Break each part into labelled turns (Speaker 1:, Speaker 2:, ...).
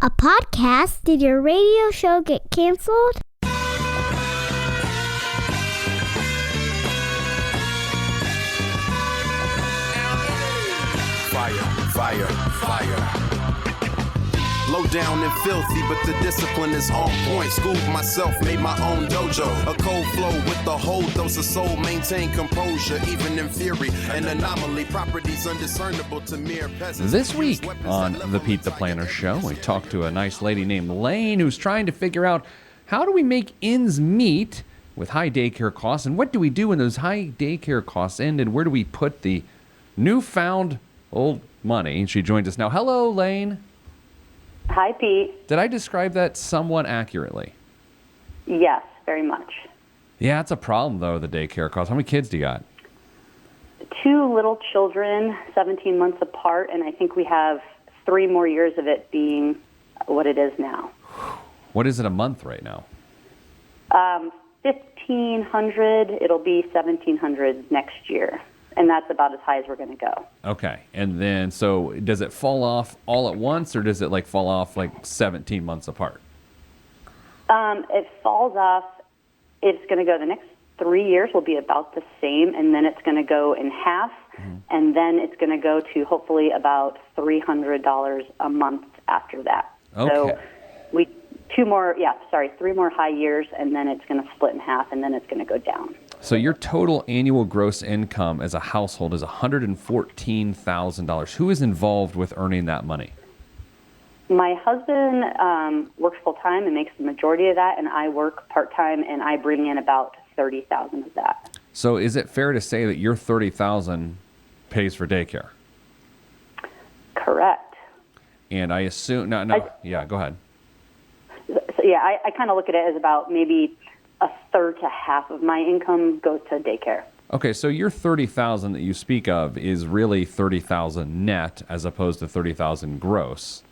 Speaker 1: A podcast? Did your radio show get canceled?
Speaker 2: Fire. Low down and filthy, but the discipline is on point. Schooled myself, made my own dojo. A cold flow with the whole dose of soul. Maintain composure, even in theory. An anomaly, properties undiscernible to mere peasants.
Speaker 3: This week on the Pete the Planner Show, we talked to a nice lady named Laine who's trying to figure out how do we make ends meet with high daycare costs, and what do we do when those high daycare costs end, and where do we put the newfound old money? She joins us now. Hello, Laine.
Speaker 4: Hi, Pete.
Speaker 3: Did I describe that somewhat accurately?
Speaker 4: Yes, very much.
Speaker 3: Yeah, it's a problem, though, the daycare costs. How many kids do you got?
Speaker 4: 2 little children, 17 months apart, and I think we have 3 more years of it being what it is now.
Speaker 3: What is it a month right now?
Speaker 4: 1,500. It'll be 1,700 next year, and that's about as high as we're going to go.
Speaker 3: Okay, and then, so does it fall off all at once, or does it fall off 17 months apart?
Speaker 4: It falls off. It's going to go the next 3 years will be about the same, and then it's going to go in half, and then it's going to go to hopefully about $300 a month after that.
Speaker 3: Okay.
Speaker 4: So 3 more high years, and then it's going to split in half, and then it's going to go down.
Speaker 3: So your total annual gross income as a household is $114,000. Who is involved with earning that money?
Speaker 4: My husband works full-time and makes the majority of that, and I work part-time, and I bring in about $30,000 of that.
Speaker 3: So is it fair to say that your $30,000 pays for daycare?
Speaker 4: Correct.
Speaker 3: And I assume, go ahead.
Speaker 4: So, yeah, I kind of look at it as about maybe a third to half of my income goes to daycare.
Speaker 3: Okay, so your $30,000 that you speak of is really $30,000 net as opposed to $30,000 gross.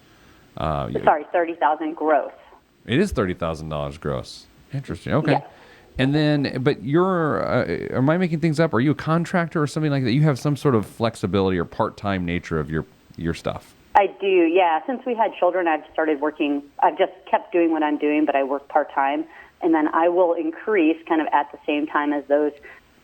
Speaker 4: Sorry, $30,000 gross.
Speaker 3: It is $30,000 gross. Interesting. Okay.
Speaker 4: Yes.
Speaker 3: And then, but you're, am I making things up? Are you a contractor or something like that? You have some sort of flexibility or part-time nature of your stuff.
Speaker 4: I do, yeah. Since we had children, I've started working. I've just kept doing what I'm doing, but I work part-time. And then I will increase kind of at the same time as those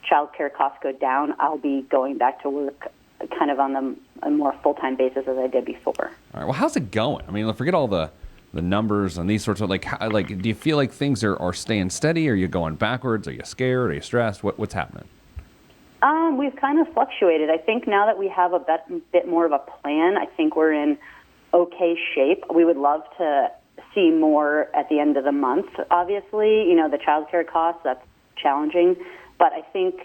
Speaker 4: child care costs go down. I'll be going back to work kind of on a more full-time basis as I did before.
Speaker 3: All right. Well, how's it going? I mean, forget all the numbers and these sorts of, do you feel like things are staying steady? Are you going backwards? Are you scared? Are you stressed? What's happening?
Speaker 4: We've kind of fluctuated. I think now that we have a bit more of a plan, I think we're in okay shape. We would love to see more at the end of the month, obviously. The child care costs, that's challenging. But I think,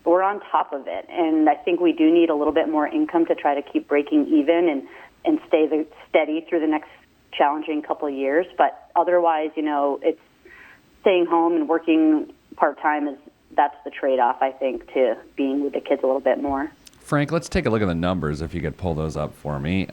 Speaker 4: we're on top of it. And I think we do need a little bit more income to try to keep breaking even and stay steady through the next challenging couple of years. But otherwise, it's staying home and working part-time that's the trade-off, I think, to being with the kids a little bit more.
Speaker 3: Frank, let's take a look at the numbers if you could pull those up for me.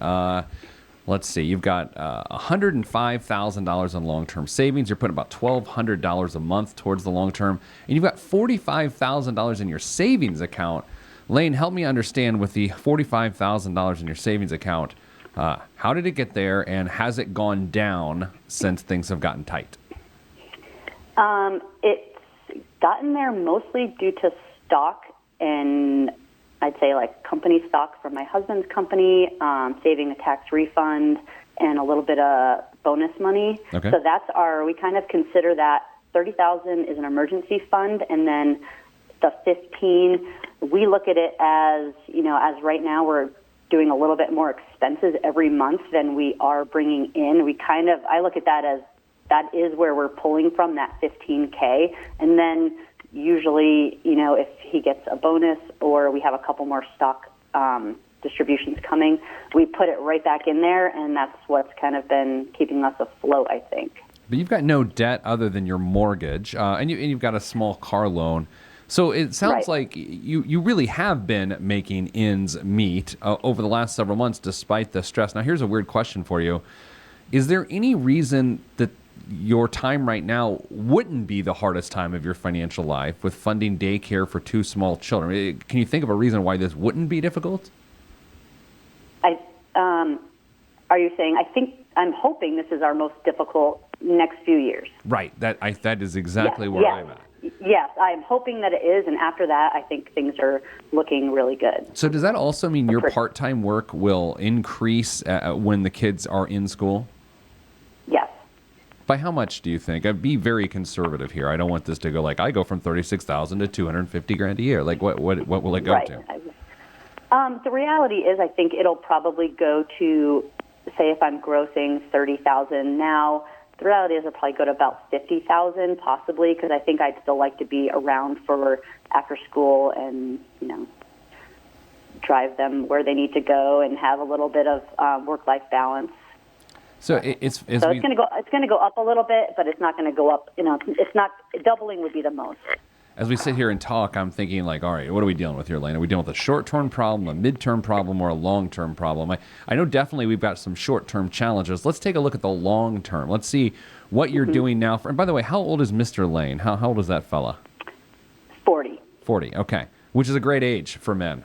Speaker 3: Let's see. You've got $105,000 in long-term savings. You're putting about $1,200 a month towards the long-term. And you've got $45,000 in your savings account. Laine, help me understand with the $45,000 in your savings account, how did it get there, and has it gone down since things have gotten tight?
Speaker 4: It's gotten there mostly due to stock and I'd say company stock from my husband's company, saving a tax refund, and a little bit of bonus money.
Speaker 3: Okay.
Speaker 4: So we kind of consider that $30,000 is an emergency fund, and then the 15, we look at it as, as right now we're doing a little bit more expenses every month than we are bringing in. I look at that as that is where we're pulling from, that $15K, and then usually, if he gets a bonus or we have a couple more stock distributions coming, we put it right back in there, and that's what's kind of been keeping us afloat, I think.
Speaker 3: But you've got no debt other than your mortgage, and you've got a small car loan. So it sounds like you really have been making ends meet over the last several months despite the stress. Now, here's a weird question for you. Is there any reason that your time right now wouldn't be the hardest time of your financial life with funding daycare for 2 small children? Can you think of a reason why this wouldn't be difficult?
Speaker 4: Are you saying, I'm hoping this is our most difficult next few years.
Speaker 3: Right. That is exactly where I'm at.
Speaker 4: Yes, I'm hoping that it is, and after that, I think things are looking really good.
Speaker 3: So does that also mean your part-time work will increase when the kids are in school?
Speaker 4: Yes.
Speaker 3: By how much do you think? I'd be very conservative here. I don't want this to go like I go from $36,000 to $250,000 a year. Like what will it go to?
Speaker 4: The reality is, I think it'll probably go to, say, if I'm grossing $30,000 now. The reality is, it'll probably go to about $50,000, possibly, because I think I'd still like to be around for after school and drive them where they need to go and have a little bit of work-life balance.
Speaker 3: So it's
Speaker 4: going to go up a little bit, but it's not going to go up. It's not doubling would be the most.
Speaker 3: As we sit here and talk, I'm thinking like, all right, what are we dealing with here, Laine? Are we dealing with a short-term problem, a mid-term problem, or a long-term problem? I know definitely we've got some short-term challenges. Let's take a look at the long-term. Let's see what you're doing now. And by the way, how old is Mr. Laine? How old is that fella?
Speaker 4: 40.
Speaker 3: 40, okay. Which is a great age for men.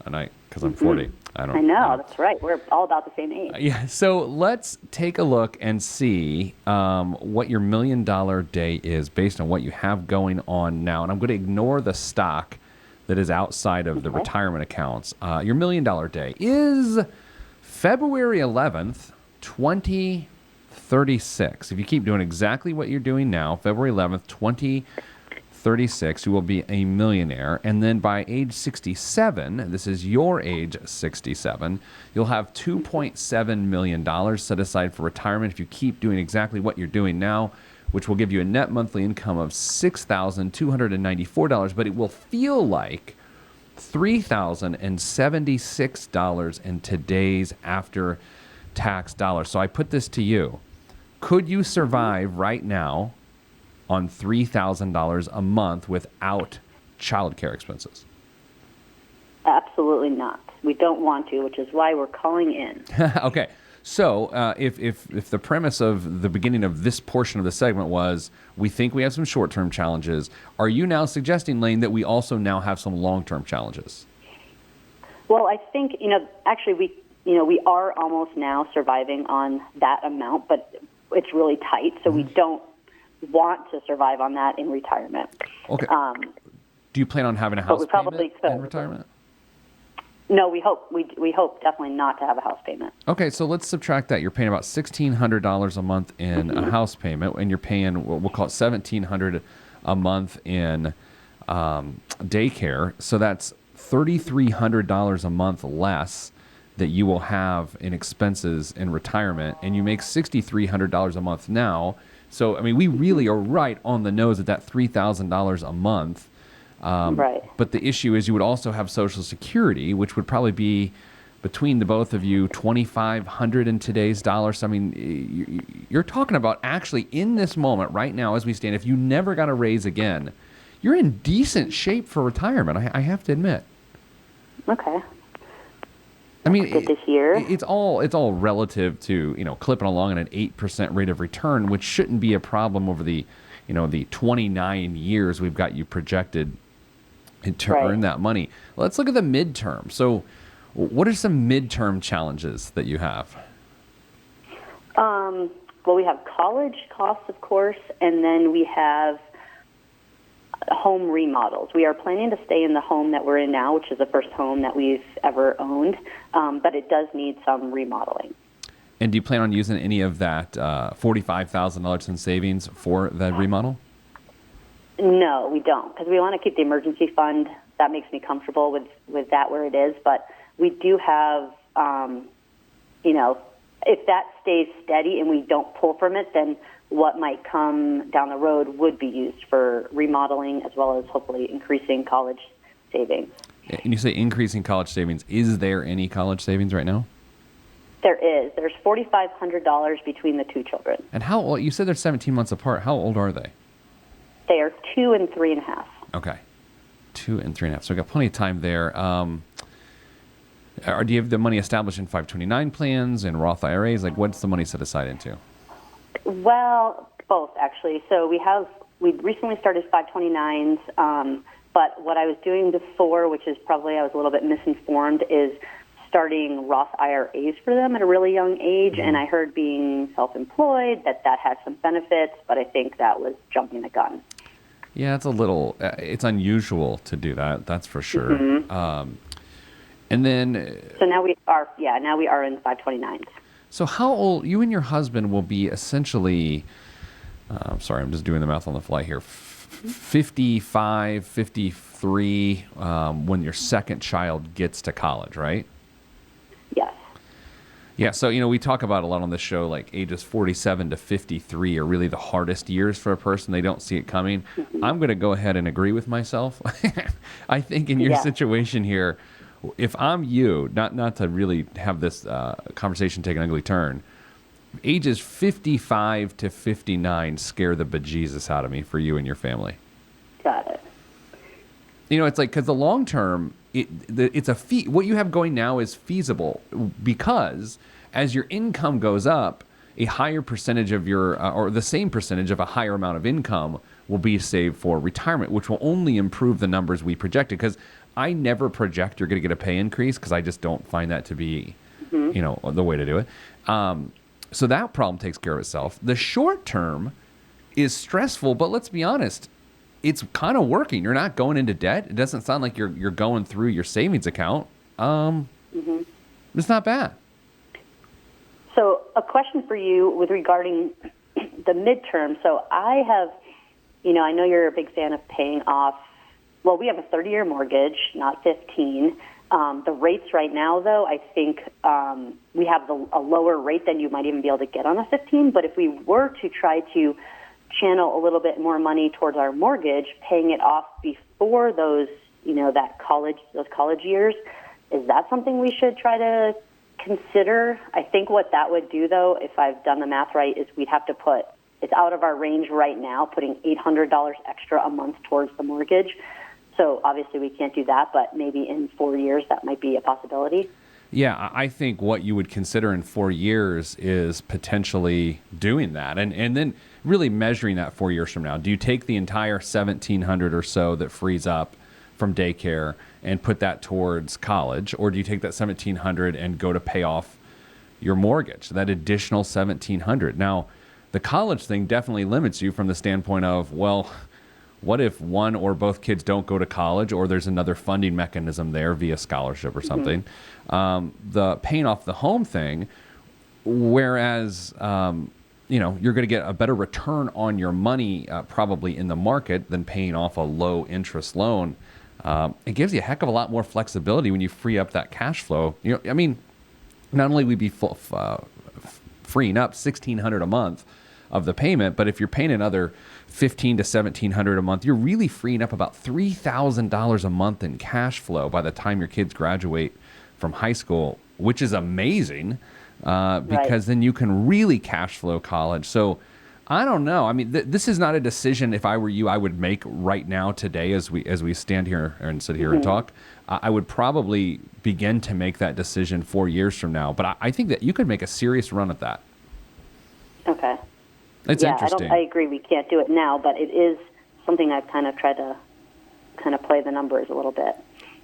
Speaker 3: And because I'm 40. I
Speaker 4: know, that's right. We're all about the same age.
Speaker 3: Yeah, so let's take a look and see what your $1 million day is based on what you have going on now. And I'm going to ignore the stock that is outside of the retirement accounts. Your $1 million day is February 11th, 2036. If you keep doing exactly what you're doing now, February 11th, 2036, you will be a millionaire. And then by age 67, this is your age 67, you'll have $2.7 million set aside for retirement if you keep doing exactly what you're doing now, which will give you a net monthly income of $6,294, but it will feel like $3,076 in today's after-tax dollars. So I put this to you. Could you survive right now on $3,000 a month without childcare expenses?
Speaker 4: Absolutely not. We don't want to, which is why we're calling in.
Speaker 3: Okay. So if the premise of the beginning of this portion of the segment was we think we have some short-term challenges, are you now suggesting, Laine, that we also now have some long-term challenges?
Speaker 4: Well, I think, actually we are almost now surviving on that amount, but it's really tight, so we don't want to survive on that in retirement.
Speaker 3: Okay. Do you plan on having a house payment in retirement?
Speaker 4: No, we hope definitely not to have a house payment.
Speaker 3: Okay, so let's subtract that. You're paying about $1,600 a month in a house payment, and you're paying we'll call it $1,700 a month in daycare. So that's $3,300 a month less that you will have in expenses in retirement, and you make $6,300 a month now. So, I mean, we really are right on the nose at that $3,000 a month.
Speaker 4: Right.
Speaker 3: But the issue is you would also have Social Security, which would probably be, between the both of you, $2,500 in today's dollars. I mean, you're talking about actually in this moment right now as we stand, if you never got a raise again, you're in decent shape for retirement, I have to admit.
Speaker 4: Okay.
Speaker 3: I mean,
Speaker 4: good to hear.
Speaker 3: It's all relative to, clipping along at an 8% rate of return, which shouldn't be a problem over the 29 years we've got you projected to earn that money. Let's look at the midterm. So what are some midterm challenges that you have?
Speaker 4: Well, we have college costs, of course, and then we have home remodels. We are planning to stay in the home that we're in now, which is the first home that we've ever owned, but it does need some remodeling.
Speaker 3: And do you plan on using any of that $45,000 in savings for the remodel?
Speaker 4: No, we don't, because we want to keep the emergency fund. That makes me comfortable with that where it is, but we do have, if that stays steady and we don't pull from it, then what might come down the road would be used for remodeling as well as hopefully increasing college savings.
Speaker 3: And you say increasing college savings. Is there any college savings right now?
Speaker 4: There is. There's $4,500 between the two children.
Speaker 3: And how old? You said they're 17 months apart. How old are they?
Speaker 4: They are 2 and 3.5.
Speaker 3: Okay. 2 and 3.5. So we've got plenty of time there. Do you have the money established in 529 plans and Roth IRAs? Like, what's the money set aside into?
Speaker 4: Well, both, actually. So we recently started 529s, but what I was doing before, which is probably I was a little bit misinformed, is starting Roth IRAs for them at a really young age, and I heard being self-employed that had some benefits, but I think that was jumping the gun.
Speaker 3: Yeah, it's a little, it's unusual to do that. That's for sure. And then,
Speaker 4: So now we are in 529s.
Speaker 3: so how old, you and your husband will be essentially, I'm sorry, I'm just doing the math on the fly here, 55, 53 when your second child gets to college, right?
Speaker 4: Yes.
Speaker 3: Yeah, so, we talk about a lot on this show, like ages 47 to 53 are really the hardest years for a person. They don't see it coming. I'm going to go ahead and agree with myself. I think in your situation here, if I'm you, not to really have this conversation take an ugly turn, ages 55 to 59 scare the bejesus out of me for you and your family.
Speaker 4: Got it.
Speaker 3: It's like, because the long term, it's a fee. What you have going now is feasible because as your income goes up, a higher percentage of your, or the same percentage of a higher amount of income will be saved for retirement, which will only improve the numbers we projected. Because I never project you're going to get a pay increase because I just don't find that to be, the way to do it. So that problem takes care of itself. The short term is stressful, but let's be honest, it's kind of working. You're not going into debt. It doesn't sound like you're going through your savings account. It's not bad.
Speaker 4: So a question for you with regarding the midterm. So I have, I know you're a big fan of paying off. Well, we have a 30-year mortgage, not 15. The rates right now, though, I think we have a lower rate than you might even be able to get on a 15. But if we were to try to channel a little bit more money towards our mortgage, paying it off before those college years, is that something we should try to consider? I think what that would do, though, if I've done the math right, is we'd have to put, it's out of our range right now, putting $800 extra a month towards the mortgage. So obviously we can't do that, but maybe in 4 years that might be a possibility.
Speaker 3: Yeah, I think what you would consider in 4 years is potentially doing that, and then really measuring that 4 years from now. Do you take the entire $1,700 or so that frees up from daycare and put that towards college, or do you take that $1,700 and go to pay off your mortgage, that additional $1,700? Now, the college thing definitely limits you from the standpoint of, well, what if one or both kids don't go to college, or there's another funding mechanism there via scholarship or something? The paying off the home thing, whereas you're going to get a better return on your money probably in the market than paying off a low interest loan. It gives you a heck of a lot more flexibility when you free up that cash flow. Not only would we be freeing up $1,600 a month of the payment, but if you're paying another $1,500 to $1,700 a month, you're really freeing up about $3,000 a month in cash flow by the time your kids graduate from high school, which is amazing because then you can really cash flow college. So I don't know. I mean, this is not a decision, if I were you, I would make right now today as we stand here and sit here and talk. I would probably begin to make that decision 4 years from now. But I think that you could make a serious run at that.
Speaker 4: Okay.
Speaker 3: It's interesting.
Speaker 4: I agree we can't do it now, but it is something I've kind of tried to play the numbers a little bit.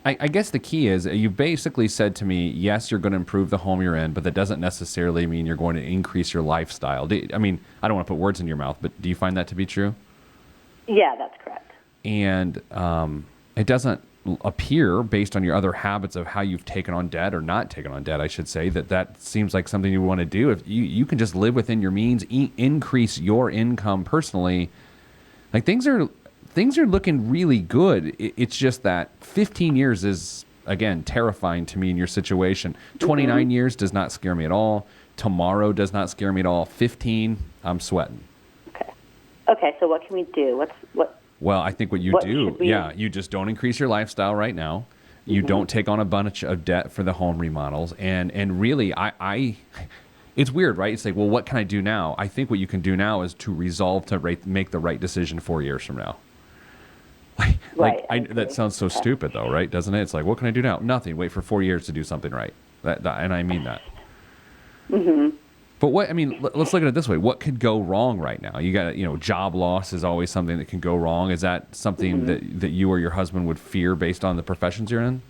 Speaker 3: I guess the key is you basically said to me, yes, you're going to improve the home you're in, but that doesn't necessarily mean you're going to increase your lifestyle. I don't want to put words in your mouth, but do you find that to be true?
Speaker 4: Yeah, that's correct.
Speaker 3: And it doesn't appear, based on your other habits of how you've taken on debt or not taken on debt, I should say, that seems like something you want to do. If you can just live within your means, increase your income personally, like things are looking really good. It's just that 15 years is, again, terrifying to me in your situation. 29 years does not scare me at all. Tomorrow does not scare me at all. 15, I'm sweating.
Speaker 4: Okay, so what can we do?
Speaker 3: Well, I think what you do, you just don't increase your lifestyle right now. You don't take on a bunch of debt for the home remodels. And really, it's weird, right? It's like, well, what can I do now? I think what you can do now is to resolve to make the right decision 4 years from now. That sounds so stupid, though, right? Doesn't it? It's like, what can I do now? Nothing. Wait for 4 years to do something right. And I mean that. But let's look at it this way. What could go wrong right now? You got, job loss is always something that can go wrong. Is that something that you or your husband would fear based on the professions you're in?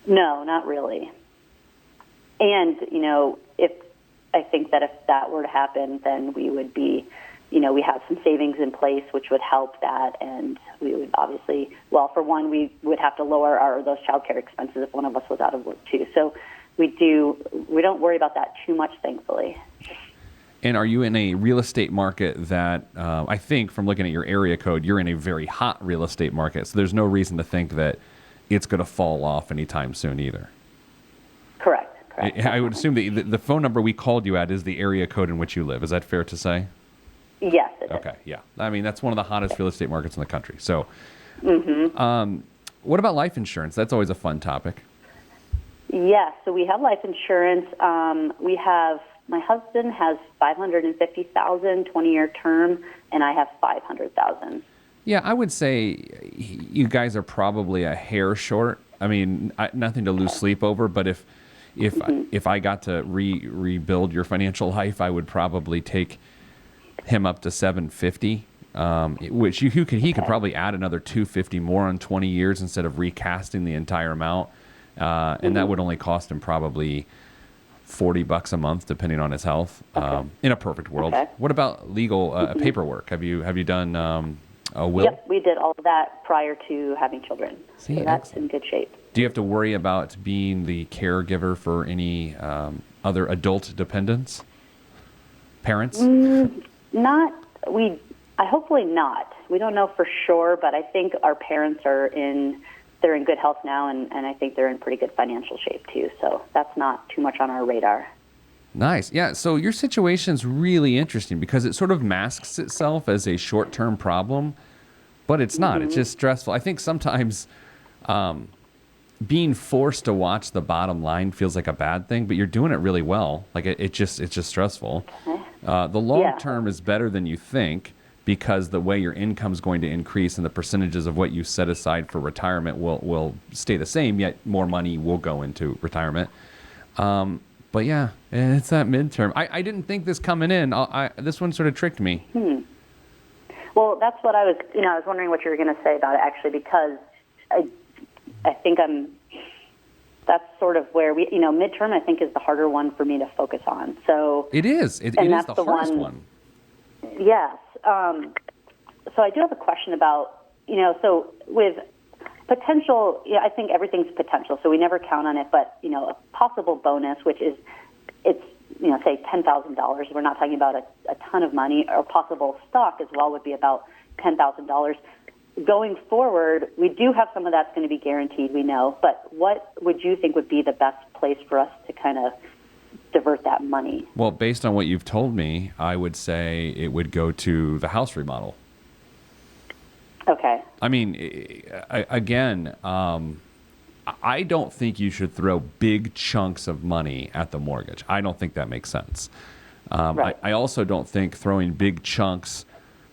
Speaker 4: No, not really. And, I think that if that were to happen, then we would be, we have some savings in place which would help that. And we would obviously, well, for one, we would have to lower those childcare expenses if one of us was out of work too. So we don't worry about that too much, thankfully.
Speaker 3: And are you in a real estate market that, I think from looking at your area code, you're in a very hot real estate market. So there's no reason to think that it's going to fall off anytime soon either.
Speaker 4: Correct.
Speaker 3: I would assume that the phone number we called you at is the area code in which you live. Is that fair to say?
Speaker 4: Yes, it is.
Speaker 3: Okay, yeah. I mean, that's one of the hottest real estate markets in the country. So what about life insurance? That's always a fun topic.
Speaker 4: Yes, so we have life insurance. My husband has $550,000, 20-year term, and I have $500,000.
Speaker 3: Yeah, I would say you guys are probably a hair short. I mean, nothing to lose sleep over, but if I got to rebuild your financial life, I would probably take him up to 750, which he could probably add another 250 more on 20 years instead of recasting the entire amount, and that would only cost him probably $40 a month, depending on his health. In a perfect world. Okay. What about legal paperwork? Have you done a will?
Speaker 4: Yep, we did all of that prior to having children.
Speaker 3: See,
Speaker 4: so that's
Speaker 3: excellent.
Speaker 4: in good shape.
Speaker 3: Do you have to worry about being the caregiver for any other adult dependents? Parents?
Speaker 4: Hopefully not. We don't know for sure, but I think our parents they're in good health now, and I think they're in pretty good financial shape too. So that's not too much on our radar.
Speaker 3: Nice. Yeah, so your situation's really interesting because it sort of masks itself as a short-term problem, but it's not. It's just stressful. I think sometimes being forced to watch the bottom line feels like a bad thing, but you're doing it really well. Like it's just stressful.
Speaker 4: Okay.
Speaker 3: The long term is better than you think because the way your income's going to increase and the percentages of what you set aside for retirement will stay the same, yet more money will go into retirement. But yeah, it's that midterm. I didn't think this coming in. This one sort of tricked me.
Speaker 4: Well, that's what I was wondering what you were going to say about it, actually, because I think that's sort of where midterm, I think, is the harder one for me to focus on. So
Speaker 3: it is. It is the hardest one.
Speaker 4: Yes. So I do have a question about, so with potential, I think everything's potential, so we never count on it, but, a possible bonus, which is, it's, say $10,000. We're not talking about a ton of money, or possible stock as well would be about $10,000. Going forward, we do have some of that's going to be guaranteed, we know, but what would you think would be the best place for us to kind of divert that money?
Speaker 3: Well, based on what you've told me, I would say it would go to the house remodel.
Speaker 4: Okay.
Speaker 3: I mean, again, I don't think you should throw big chunks of money at the mortgage. I don't think that makes sense.
Speaker 4: Right.
Speaker 3: I also don't think throwing big chunks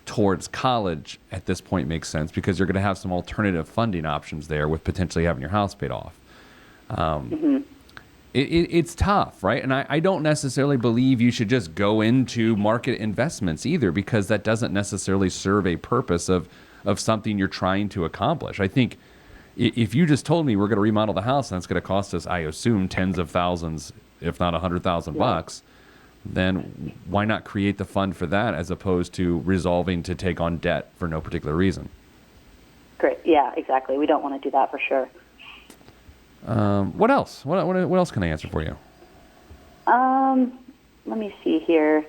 Speaker 3: towards college at this point makes sense because you're going to have some alternative funding options there with potentially having your house paid off. It's tough, right? And I don't necessarily believe you should just go into market investments either because that doesn't necessarily serve a purpose of something you're trying to accomplish. I think if you just told me we're going to remodel the house and it's going to cost us, I assume, tens of thousands, if not $100,000, then why not create the fund for that as opposed to resolving to take on debt for no particular reason?
Speaker 4: Great. Yeah, exactly. We don't want to do that for sure.
Speaker 3: What else? What else can I answer for you?
Speaker 4: Let me see here.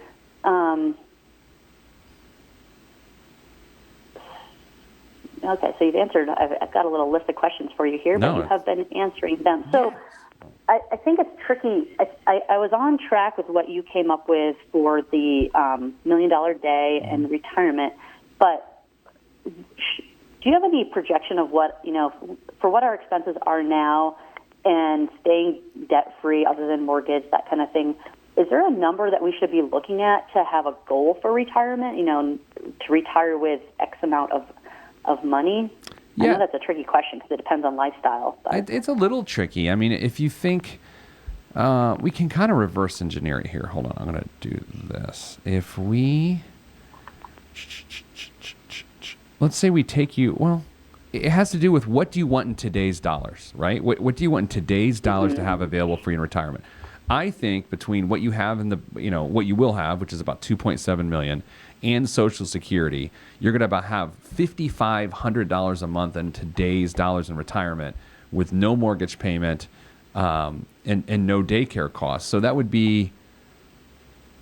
Speaker 4: Okay, so you've answered. I've got a little list of questions for you here, but you have been answering them. So I think it's tricky. I was on track with what you came up with for the $1 million day and retirement, but do you have any projection of what, for what our expenses are now and staying debt-free other than mortgage, that kind of thing? Is there a number that we should be looking at to have a goal for retirement, to retire with X amount of money?
Speaker 3: Yeah.
Speaker 4: I know that's a tricky question because it depends on lifestyle. But.
Speaker 3: It's a little tricky. I mean, if you think, we can kind of reverse engineer it here. Hold on, I'm going to do this. If we, let's say we take you, well, it has to do with what do you want in today's dollars, right? What do you want in today's dollars to have available for you in retirement? I think between what you have in what you will have, which is about 2.7 million, and Social Security, you're going to have $5,500 a month in today's dollars in retirement with no mortgage payment and no daycare costs. So that would be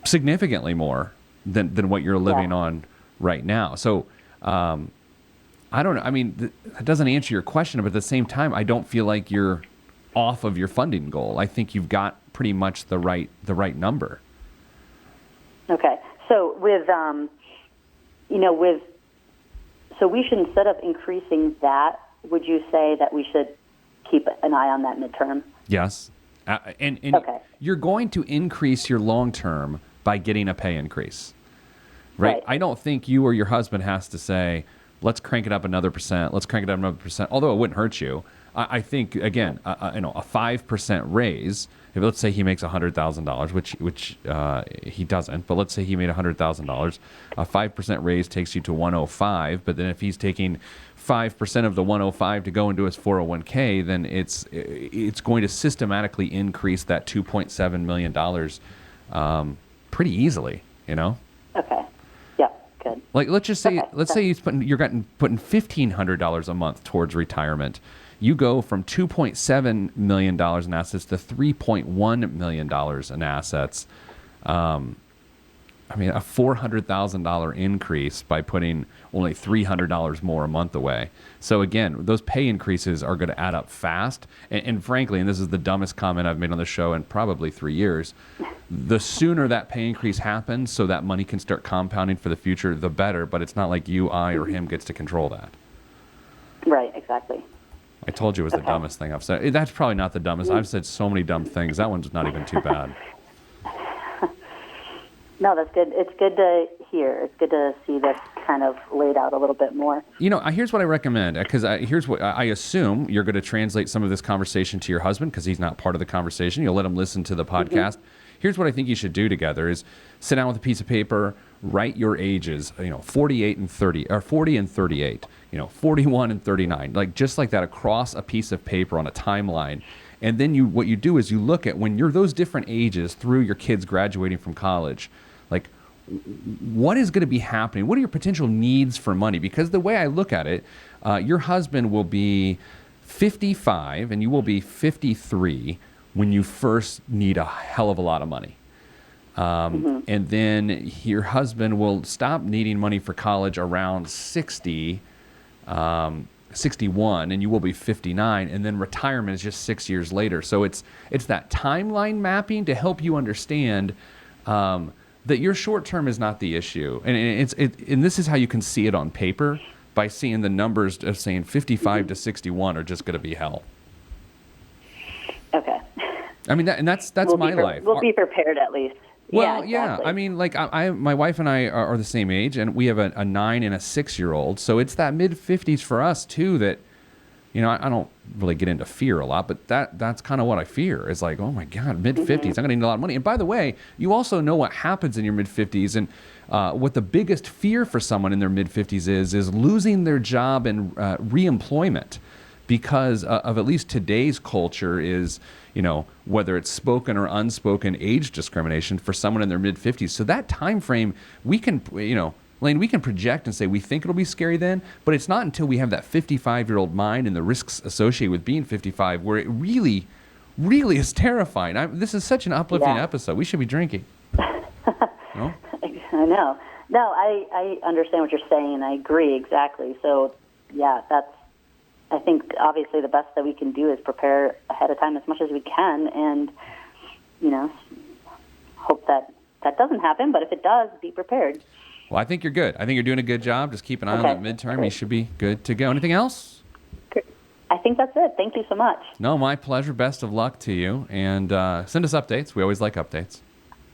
Speaker 3: significantly more than what you're living on right now. So I don't know. I mean, that doesn't answer your question, but at the same time, I don't feel like you're off of your funding goal. I think you've got pretty much the right number.
Speaker 4: Okay. So so we should, instead of increasing that, would you say that we should keep an eye on that midterm?
Speaker 3: Yes. And
Speaker 4: okay.
Speaker 3: You're going to increase your long term by getting a pay increase, right? I don't think you or your husband has to say, let's crank it up another %. Let's crank it up another %. Although it wouldn't hurt you. I think, again, a 5% raise. If let's say he makes $100,000, which he doesn't, but let's say he made $100,000, a 5% raise takes you to 105. But then if he's taking 5% of the 105 to go into his 401k, then it's going to systematically increase that $2.7 million pretty easily.
Speaker 4: Okay. Yep. Good.
Speaker 3: Like let's say you're putting $1,500 a month towards retirement. You go from $2.7 million in assets to $3.1 million in assets. A $400,000 increase by putting only $300 more a month away. So again, those pay increases are going to add up fast. And frankly, and this is the dumbest comment I've made on the show in probably 3 years, the sooner that pay increase happens so that money can start compounding for the future, the better. But it's not like you, I, or him gets to control that.
Speaker 4: Right, exactly.
Speaker 3: I told you it was the dumbest thing I've said. That's probably not the dumbest. I've said so many dumb things. That one's not even too bad.
Speaker 4: No, that's good. It's good to hear. It's good to see this kind of laid out a little bit more.
Speaker 3: Here's what I recommend, because here's what I assume you're going to translate some of this conversation to your husband because he's not part of the conversation. You'll let him listen to the podcast. Mm-hmm. Here's what I think you should do together is sit down with a piece of paper, write your ages, 48 and 30, or 40 and 38, 41 and 39, just like that across a piece of paper on a timeline. And then what you do is you look at when you're those different ages through your kids graduating from college, what is going to be happening? What are your potential needs for money? Because the way I look at it, your husband will be 55 and you will be 53 when you first need a hell of a lot of money. And then your husband will stop needing money for college around 60, 61, and you will be 59, and then retirement is just 6 years later. So it's that timeline mapping to help you understand that your short term is not the issue, and this is how you can see it on paper by seeing the numbers of saying 55 to 61 are just going to be hell.
Speaker 4: Okay.
Speaker 3: I mean, that's my life.
Speaker 4: We'll be prepared at least.
Speaker 3: Well,
Speaker 4: yeah.
Speaker 3: I mean, my wife and I are the same age, and we have a 9 and a 6-year-old. So it's that mid-50s for us too. That, I don't really get into fear a lot, but that's kind of what I fear. Is like, oh my God, mid-50s, I'm gonna need a lot of money. And by the way, you also know what happens in your mid-50s, and what the biggest fear for someone in their mid-50s is losing their job and reemployment. Because of at least today's culture is, whether it's spoken or unspoken age discrimination for someone in their mid-50s. So that time frame, we can, Laine, we can project and say we think it'll be scary then, but it's not until we have that 55-year-old mind and the risks associated with being 55 where it really, really is terrifying. This is such an uplifting episode. We should be drinking. No?
Speaker 4: I know. No, I understand what you're saying, and I agree exactly. So, I think obviously the best that we can do is prepare ahead of time as much as we can, and hope that doesn't happen. But if it does, be prepared.
Speaker 3: Well, I think you're good. I think you're doing a good job. Just keep an eye on that midterm. Great. You should be good to go. Anything else?
Speaker 4: I think that's it. Thank you so much.
Speaker 3: No, my pleasure. Best of luck to you, and send us updates. We always like updates.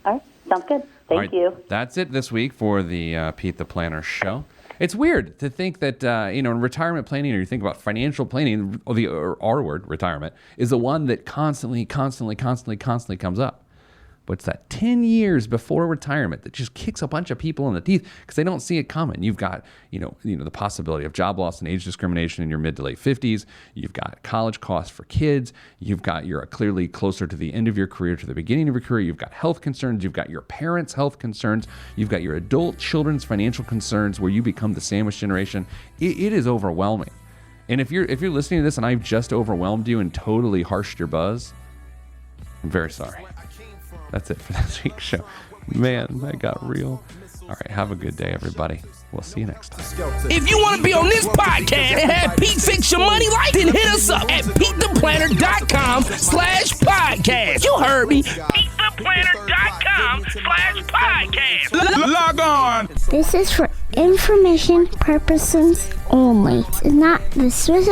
Speaker 4: All right, sounds good. Thank you.
Speaker 3: That's it this week for the Pete the Planner show. It's weird to think that, in retirement planning, or you think about financial planning, or the R word, retirement, is the one that constantly comes up. But it's that 10 years before retirement that just kicks a bunch of people in the teeth because they don't see it coming. You've got, the possibility of job loss and age discrimination in your mid to late 50s. You've got college costs for kids. You're clearly closer to the end of your career to the beginning of your career. You've got health concerns. You've got your parents' health concerns. You've got your adult children's financial concerns where you become the sandwich generation. It is overwhelming. And if you're listening to this and I've just overwhelmed you and totally harshed your buzz, I'm very sorry. That's it for this week's show. Man, that got real. All right, have a good day, everybody. We'll see you next time.
Speaker 5: If you want to be on this podcast and have Pete fix your money life, then hit us up at PeteThePlanner.com/podcast. You heard me. PeteThePlanner.com/podcast. Log on.
Speaker 1: This is for information purposes only. It's not the Swiss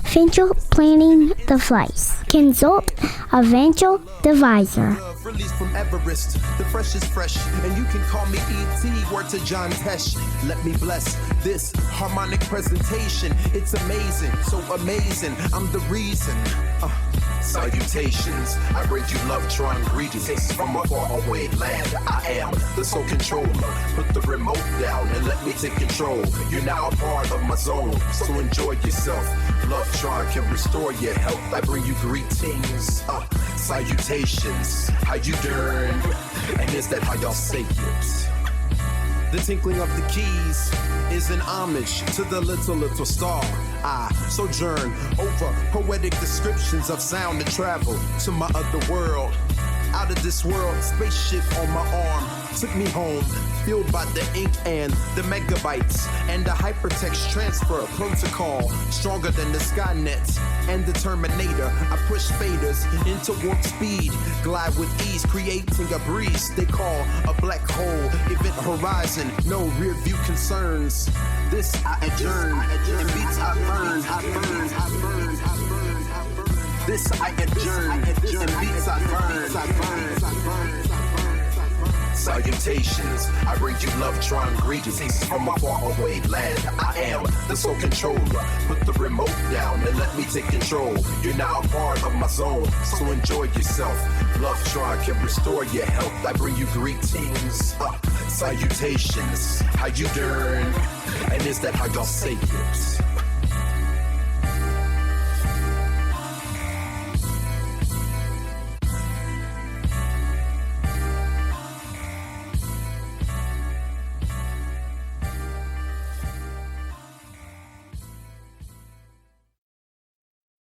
Speaker 1: financial planning device. Consult a financial advisor.
Speaker 2: Released from Everest, the fresh is fresh, and you can call me E.T. Word to John Tesh. Let me bless this harmonic presentation. It's amazing, so amazing. I'm the reason. Salutations, I bring you love, trying greetings from a faraway land. I am the sole controller. Put the remote down and let me take control. You're now a part of my zone, so enjoy yourself. Love Tron can restore your health. I bring you greetings, salutations. How you doing? And is that how y'all say it? The tinkling of the keys is an homage to the little star. I sojourn over poetic descriptions of sound and travel to my other world. Out of this world, spaceship on my arm took me home, fueled by the ink and the megabytes and the hypertext transfer protocol, stronger than the Skynet and the Terminator. I push faders into warp speed, glide with ease, creating a breeze they call a black hole. Event horizon, no rear view concerns. This I adjourn, and beats I burn. This I adjourn, and beats I burn. Salutations, I bring you love, trying greetings from a faraway land. I am the sole controller. Put the remote down and let me take control. You're now a part of my zone, so enjoy yourself. Love Tron can restore your health. I bring you greetings, salutations. How you doing? And is that how y'all say it?